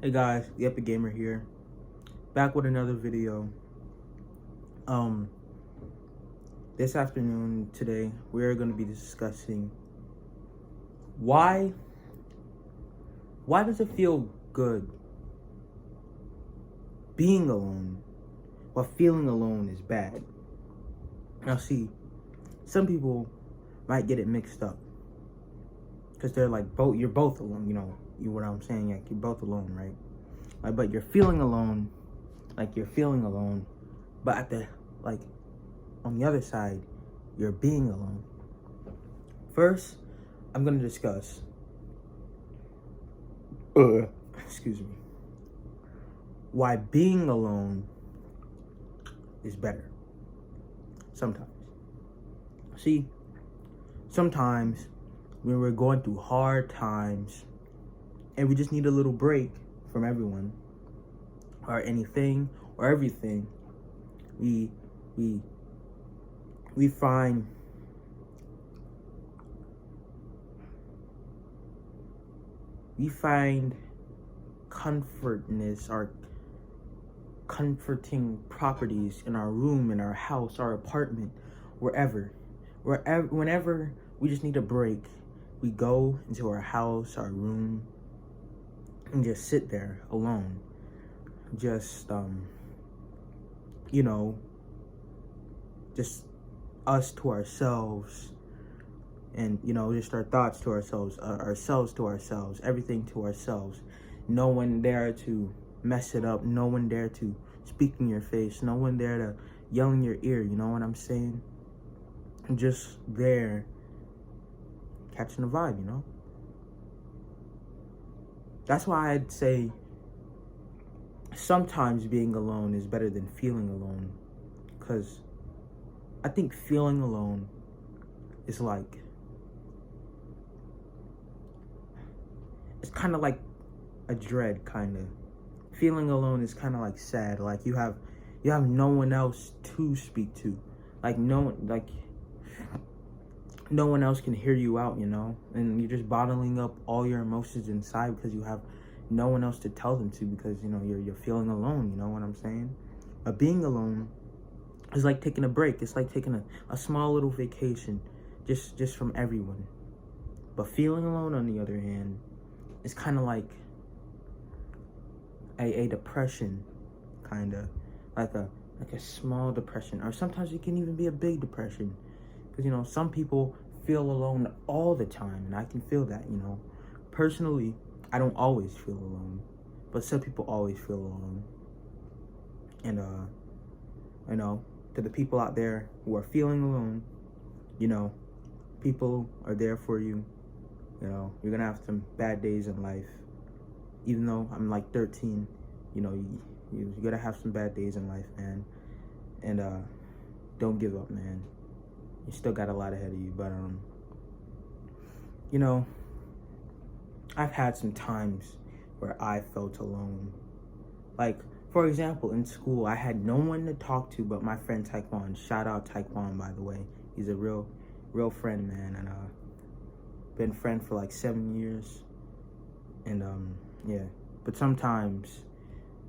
Hey guys, the Epic Gamer here, back with another video. Um, this afternoon today we are going to be discussing why does it feel good being alone, but feeling alone is bad. Now, see, some people might get it mixed up because they're like, you're both alone. You what I'm saying? Like you're both alone, right? Like, but you're feeling alone, but on the other side, you're being alone. First, I'm gonna discuss. Excuse me. Why being alone is better. Sometimes. See, sometimes when we're going through hard times and we just need a little break from everyone or anything or everything, we find comfortness or comforting properties in our room, in our house, our apartment, whenever we just need a break, we go into our house, our room, and just sit there alone. Just just us to ourselves, and just our thoughts to ourselves, to ourselves, everything to ourselves. No one there to mess it up, no one there to speak in your face, no one there to yell in your ear, you know what I'm saying? Just there catching the vibe, That's why I'd say sometimes being alone is better than feeling alone, because I think feeling alone is like, it's kind of like a dread, kind of. Feeling alone is kind of like sad, like you have no one else to speak to, like no one else can hear you out, and you're just bottling up all your emotions inside because you have no one else to tell them to, because you're feeling alone, you know what I'm saying? But being alone is like taking a break. It's like taking a small little vacation just from everyone. But feeling alone, on the other hand, is kind of like a depression, kind of like a small depression, or sometimes it can even be a big depression, because some people feel alone all the time, and I can feel that. Personally, I don't always feel alone, but some people always feel alone. And to the people out there who are feeling alone, people are there for you. You're gonna have some bad days in life. Even though I'm like 13, you gotta have some bad days in life, man. And don't give up, man. You still got a lot ahead of you. But I've had some times where I felt alone. Like, for example, in school, I had no one to talk to but my friend Taekwon. Shout out Taekwon, by the way. He's a real friend, man. And been friend for like 7 years. And yeah. But sometimes,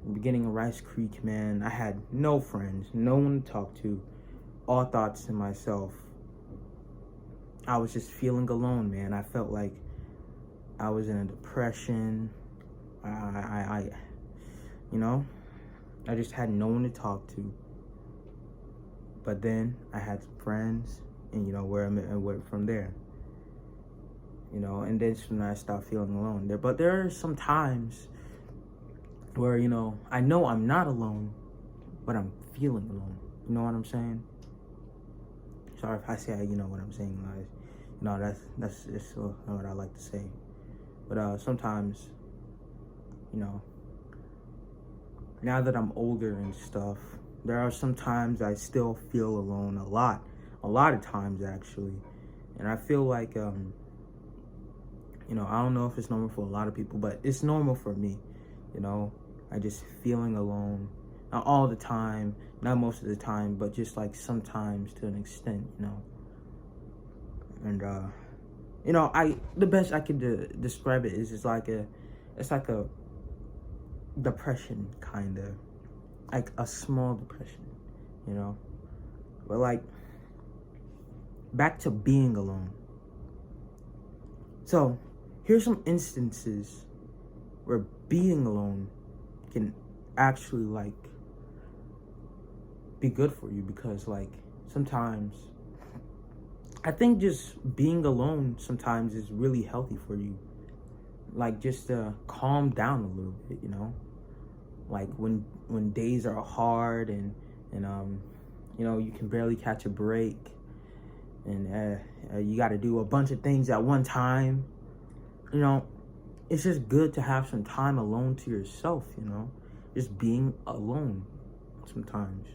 in the beginning of Rice Creek, man, I had no friends, no one to talk to, all thoughts to myself. I was just feeling alone, man. I felt like I was in a depression. I just had no one to talk to. But then I had some friends, and where from there. And then soon I stopped feeling alone there. But there are some times where, I know I'm not alone, but I'm feeling alone. You know what I'm saying? Sorry if I say you know what I'm saying, guys. That's just what I like to say. But sometimes, now that I'm older and stuff, there are some times I still feel alone a lot of times, actually. And I feel like, I don't know if it's normal for a lot of people, but it's normal for me. I just feeling alone, not all the time, not most of the time, but just like sometimes to an extent, And the best I could describe it is it's like a depression, kind of. Like a small depression, you know? But like, back to being alone. So, here's some instances where being alone can actually like be good for you, because like sometimes I think just being alone sometimes is really healthy for you. Like just to calm down a little bit, you know? Like when days are hard and you know, you can barely catch a break, and you got to do a bunch of things at one time. You know, it's just good to have some time alone to yourself, you know? Just being alone sometimes.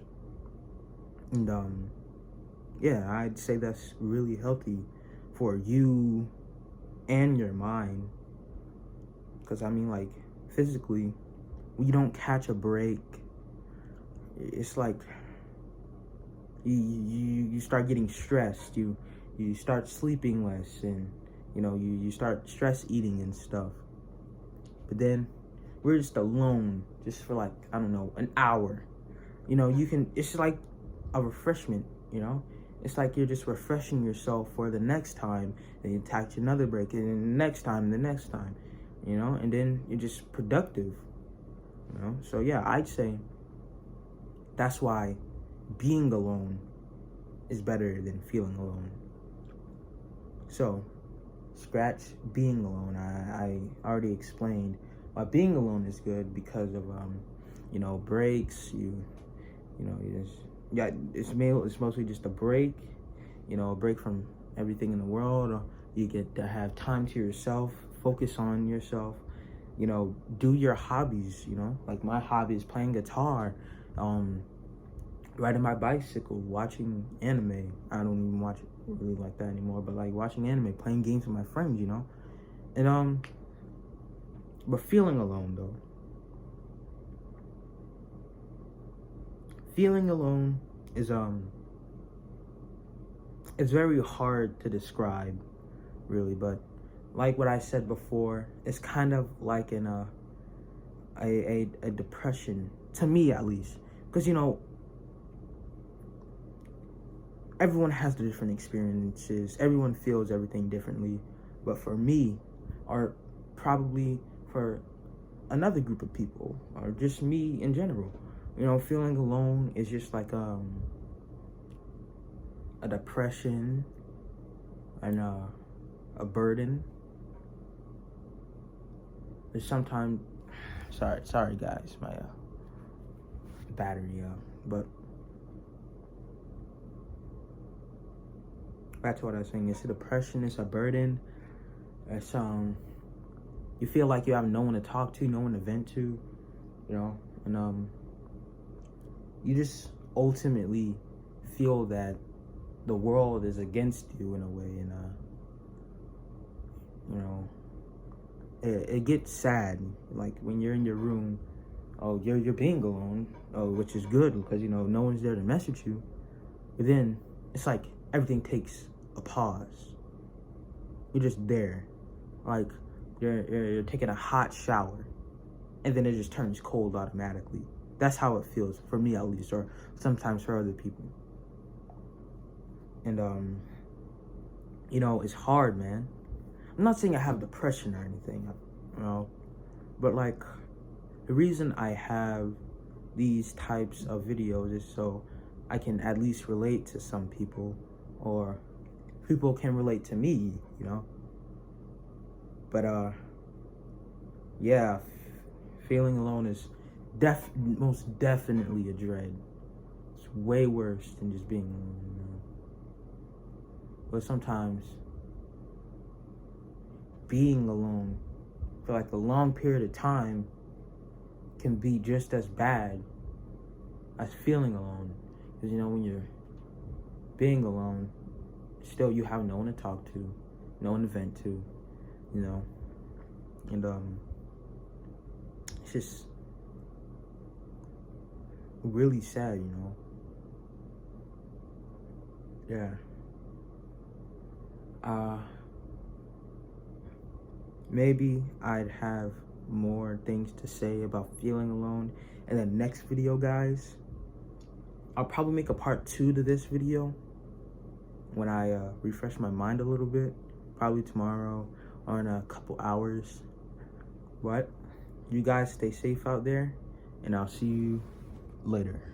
And yeah, I'd say that's really healthy for you and your mind. Because I mean, like, physically, when you don't catch a break, it's like you start getting stressed. You start sleeping less, and you know, you start stress eating and stuff. But then we're just alone just for like, I don't know, an hour. You know, you can, it's like a refreshment, you know? It's like you're just refreshing yourself for the next time, and you catch another break, and then the next time, and the next time, you know? And then you're just productive, you know? So yeah, I'd say that's why being alone is better than feeling alone. So, scratch being alone. I already explained why being alone is good, because of you know, breaks. You know, you just, yeah, it's mostly just a break, you know, a break from everything in the world. You get to have time to yourself, focus on yourself, you know, do your hobbies, you know, like my hobby is playing guitar, riding my bicycle, watching anime. I don't even watch it really like that anymore, but like watching anime, playing games with my friends, you know. And but feeling alone though. Feeling alone is it's very hard to describe, really, but like what I said before, it's kind of like in a depression, to me at least, because you know, everyone has the different experiences, everyone feels everything differently, but for me, or probably for another group of people, or just me in general, you know, feeling alone is just like a depression and a burden. There's sometimes, sorry guys, my battery, but back to what I was saying. It's a depression, it's a burden, it's you feel like you have no one to talk to, no one to vent to, you know, and you just ultimately feel that the world is against you in a way, and you know, it gets sad, like when you're in your room. Oh, you're being alone, which is good, because you know, no one's there to message you. But then it's like everything takes a pause. You're just there, like you're taking a hot shower, and then it just turns cold automatically. That's how it feels for me, at least, or sometimes for other people. And you know, it's hard, man. I'm not saying I have depression or anything, you know, but like, the reason I have these types of videos is so I can at least relate to some people, or people can relate to me, you know. But yeah, feeling alone is most definitely a dread. It's way worse than just being alone, you know? But sometimes being alone for like a long period of time can be just as bad as feeling alone. Because you know, when you're being alone, still you have no one to talk to, no one to vent to, you know. And it's just really sad, you know. Yeah. Maybe I'd have more things to say about feeling alone in the next video, guys. I'll probably make a part 2 to this video when I refresh my mind a little bit, probably tomorrow or in a couple hours. But you guys stay safe out there, and I'll see you later.